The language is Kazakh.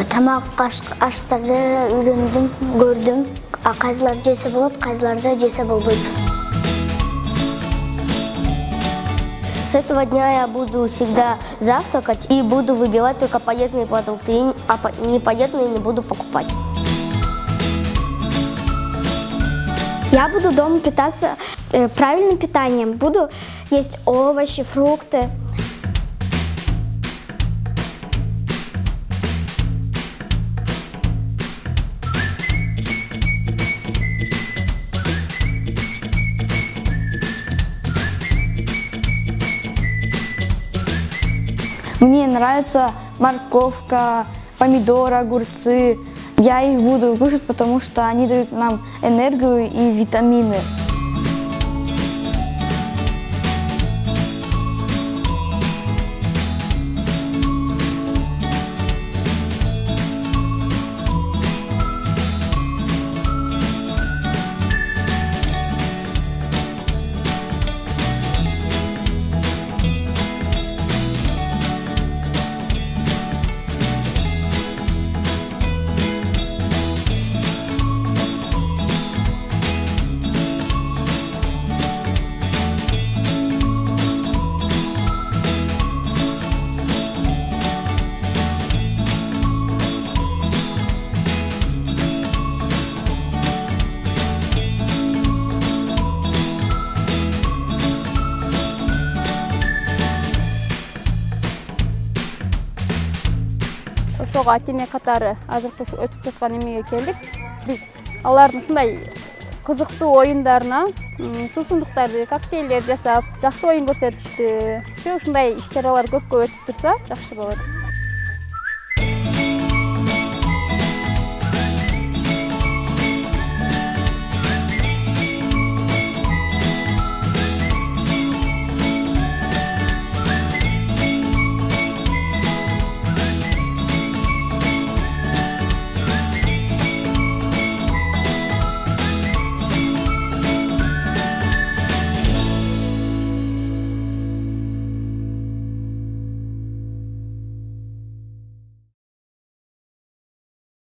Тамақ аштарды үйрендім, көрдім. Қайсыларды жесе болады, қайсыларды жесе болбойды. С этого дня я буду всегда завтракать и буду выбирать только полезные продукты, а неполезные не буду покупать. Я буду дома питаться правильным питанием. Буду есть овощи, фрукты. Мне нравится морковка, помидоры, огурцы. Я их буду кушать, потому что они дают нам энергию и витамины. Ошого ата-эне катары азыркы өтүп жаткан эмеге келдик. Биз алардын ушундай кызыктуу оюндарына суусундуктарды, коктейлдер жасап, жакшы оюн көрсөтүштү. Ушундай иш-чаралар көп өтүп турса, жакшы болот.